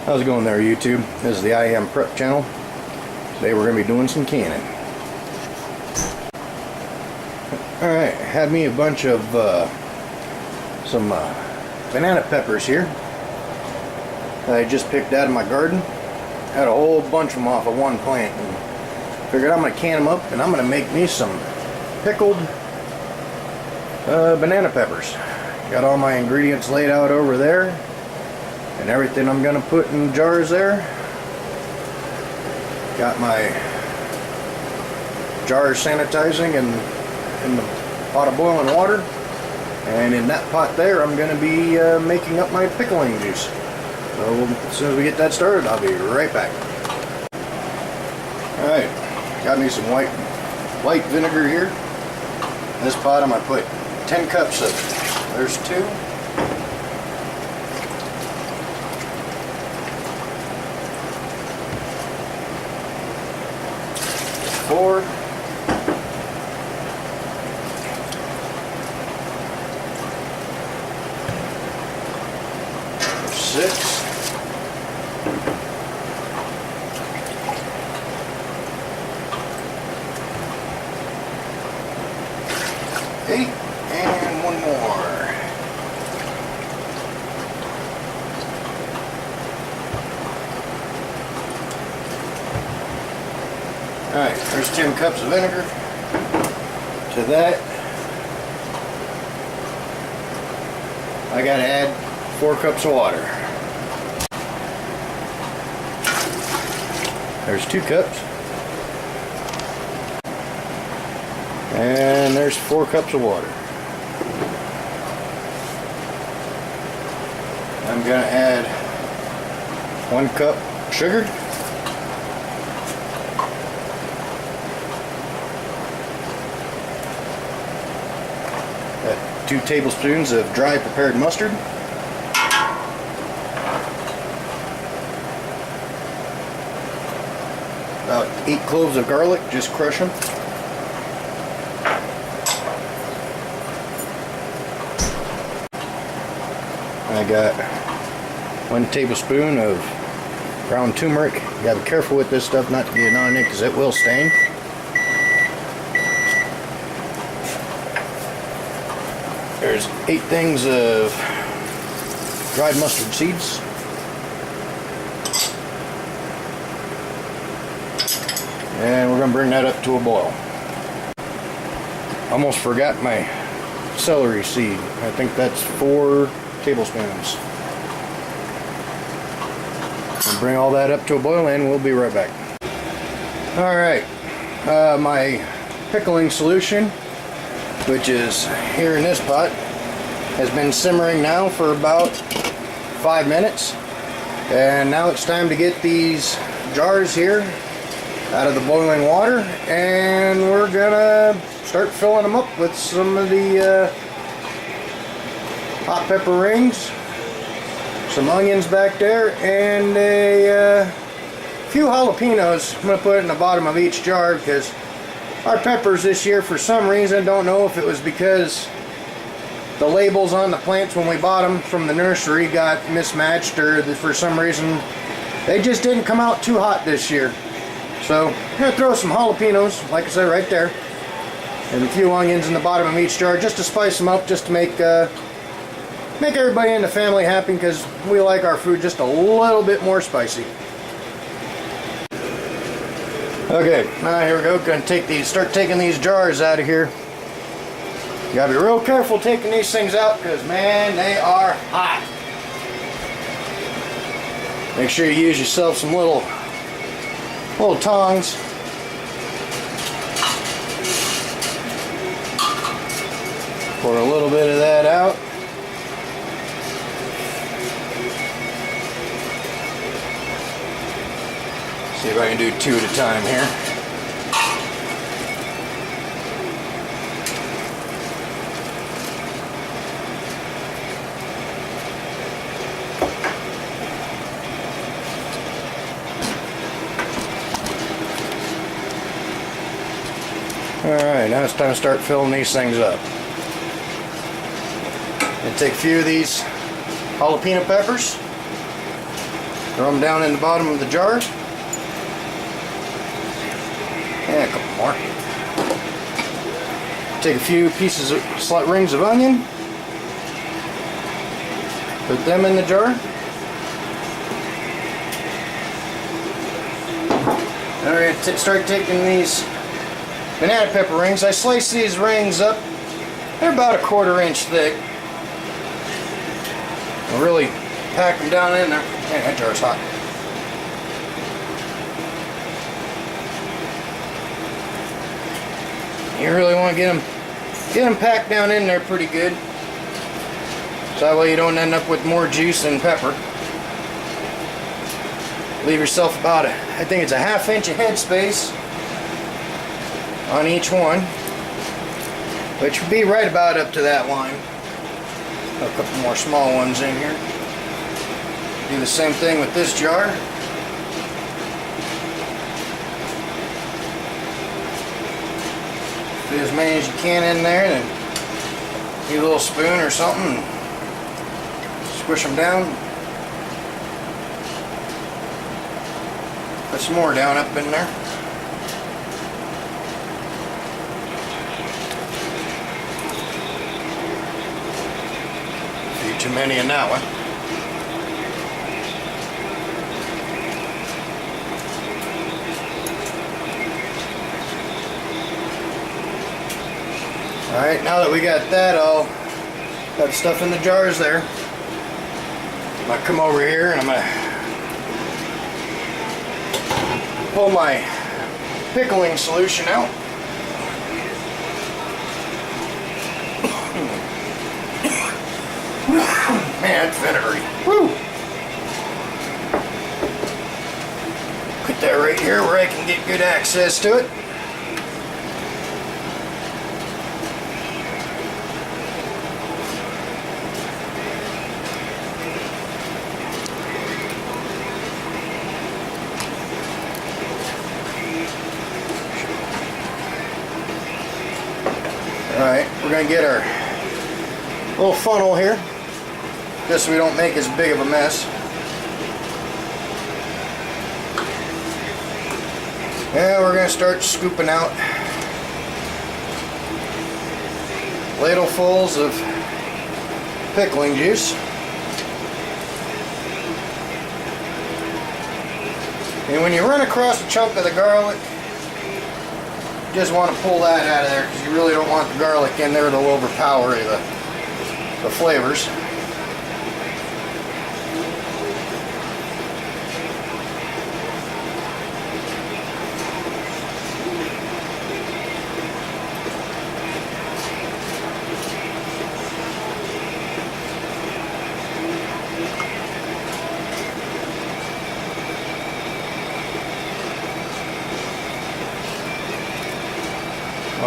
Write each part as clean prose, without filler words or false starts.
How's it going there, YouTube? This is the I Am Prep channel. Today we're going to be doing some canning. Alright, had me a bunch of some banana peppers here. I just picked out of my garden. Had a whole bunch of them off of one plant. And figured I'm going to can them up and I'm going to make me some pickled banana peppers. Got all my ingredients laid out over there. And everything I'm going to put in jars there. Got my jars sanitizing in the pot of boiling water. And in that pot there I'm going to be making up my pickling juice. So as soon as we get that started, I'll be right back. Alright, got me some white vinegar here. In this pot I'm going to put 10 cups of it. There's 2. 4, 6, 8, and one more. Alright, there's 10 cups of vinegar. To that, I gotta add 4 cups of water. There's 2 cups. And there's 4 cups of water. I'm gonna add 1 cup sugar. 2 tablespoons of dry prepared mustard. About 8 cloves of garlic, just crush them. I got 1 tablespoon of ground turmeric. You gotta be careful with this stuff not to get it on it because it will stain. There's 8 things of dried mustard seeds. And we're going to bring that up to a boil. Almost forgot my celery seed. I think that's 4 tablespoons. We'll bring all that up to a boil and we'll be right back. Alright, my pickling solution, which is here in this pot, has been simmering now for about 5 minutes. And now it's time to get these jars here out of the boiling water, and we're gonna start filling them up with some of the hot pepper rings, some onions back there, and a few jalapenos. I'm gonna put it in the bottom of each jar because our peppers this year, for some reason, don't know if it was because the labels on the plants when we bought them from the nursery got mismatched, or for some reason they just didn't come out too hot this year. So I'm going to throw some jalapenos, like I said, right there, and a few onions in the bottom of each jar just to spice them up, just to make everybody in the family happy, because we like our food just a little bit more spicy. Okay, now here we go. Going to start taking these jars out of here. You gotta be real careful taking these things out because, man, they are hot. Make sure you use yourself some little tongs. Pour a little bit of that out. See if I can do 2 at a time here. Alright, now it's time to start filling these things up. And take a few of these jalapeno peppers. Throw them down in the bottom of the jar. And a couple more. Take a few pieces of rings of onion. Put them in the jar. Now we're going to start taking these banana pepper rings. I slice these rings up. They're about 1/4 inch thick. I'll really pack them down in there. Man, that jar's hot. You really want to get them packed down in there pretty good. So that way you don't end up with more juice than pepper. Leave yourself about I think it's a 1/2 inch of head space on each one, which would be right about up to that line. A couple more small ones in here. Do the same thing with this jar. Put as many as you can in there, and then use a little spoon or something. Squish them down. Put some more down up in there. A few too many in that one. Alright, now that we got that all, got stuff in the jars there, I'm going to come over here and I'm going to pull my pickling solution out. Man, that's vinegary. Woo! Put that right here where I can get good access to it. Alright, we're going to get our little funnel here, just so we don't make as big of a mess. And we're going to start scooping out ladlefuls of pickling juice. And when you run across a chunk of the garlic, just want to pull that out of there because you really don't want the garlic in there. It'll overpower the flavors.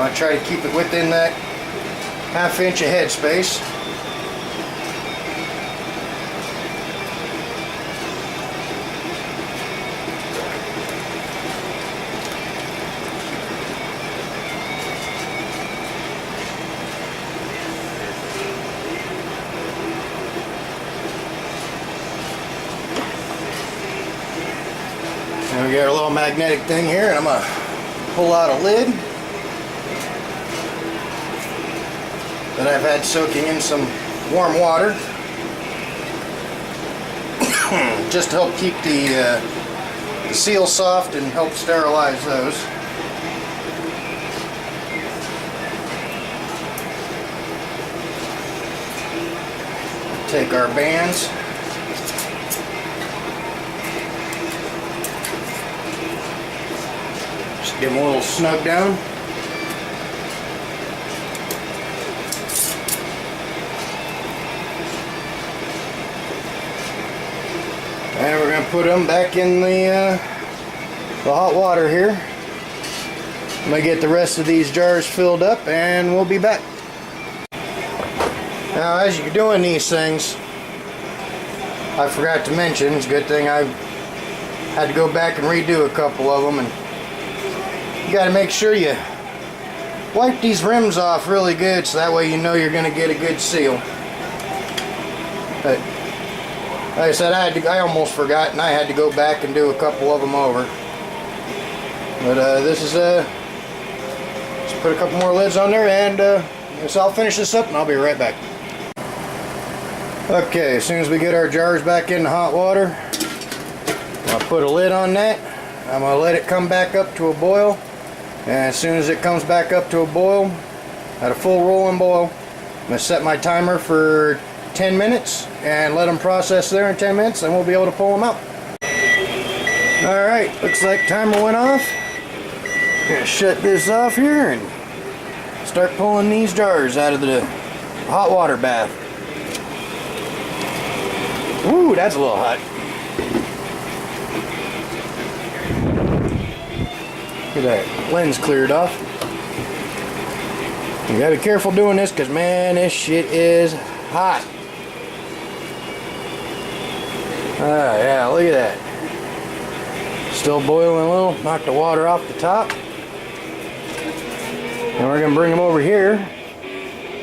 I try to keep it within that 1/2 inch of head space. And we got a little magnetic thing here, and I'm going to pull out a lid that I've had soaking in some warm water just to help keep the seal soft and help sterilize those. Take our bands, just give them a little snug down. And we're going to put them back in the hot water here. I'm going to get the rest of these jars filled up and we'll be back. Now as you're doing these things, I forgot to mention, it's a good thing I had to go back and redo a couple of them, and you got to make sure you wipe these rims off really good so that way you know you're going to get a good seal. But Like I said, I almost forgot, and I had to go back and do a couple of them over. But this is let's put a couple more lids on there, and so I'll finish this up, and I'll be right back. Okay, as soon as we get our jars back in the hot water, I'll put a lid on that. I'm going to let it come back up to a boil, and as soon as it comes back up to a boil, at a full rolling boil, I'm going to set my timer for 10 minutes and let them process there in 10 minutes, and we'll be able to pull them out. Alright, looks like timer went off. I'm going to shut this off here and start pulling these jars out of the hot water bath. Ooh, that's a little hot. Look at that lens cleared off. You gotta be careful doing this, because man, this shit is hot. Ah, yeah, look at that. Still boiling a little. Knock the water off the top. And we're gonna bring them over here.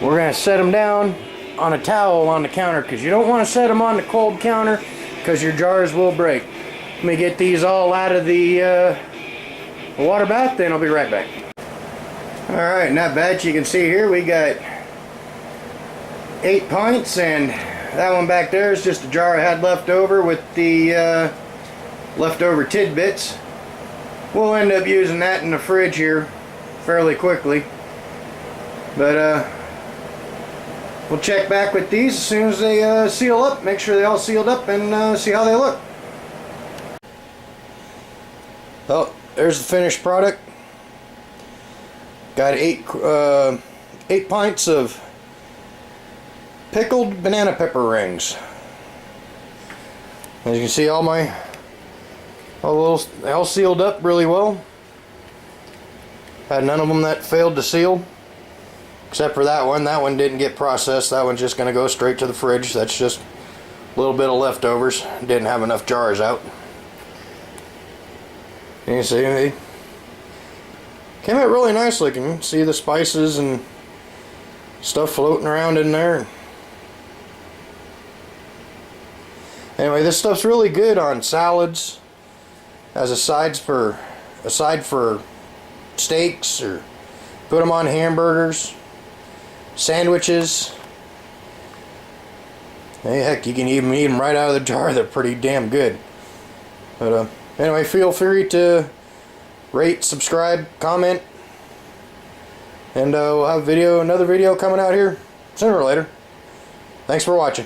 We're gonna set them down on a towel on the counter, because you don't want to set them on the cold counter, because your jars will break. Let me get these all out of the water bath, then I'll be right back. Alright, in that batch you can see here we got 8 pints, and that one back there is just a jar I had left over with the leftover tidbits. We'll end up using that in the fridge here fairly quickly, but we'll check back with these as soon as they seal up, make sure they all sealed up, and see how they look. Well, there's the finished product. Got 8 pints of pickled banana pepper rings. As you can see, they all sealed up really well. Had none of them that failed to seal, except for that one. That one didn't get processed. That one's just going to go straight to the fridge. That's just a little bit of leftovers. Didn't have enough jars out. You can see they came out really nice looking. You can see the spices and stuff floating around in there. Anyway, this stuff's really good on salads, as aside for steaks, or put them on hamburgers, sandwiches. Hey, heck, you can even eat them right out of the jar. They're pretty damn good. But anyway, feel free to rate, subscribe, comment, and we'll have another video coming out here sooner or later. Thanks for watching.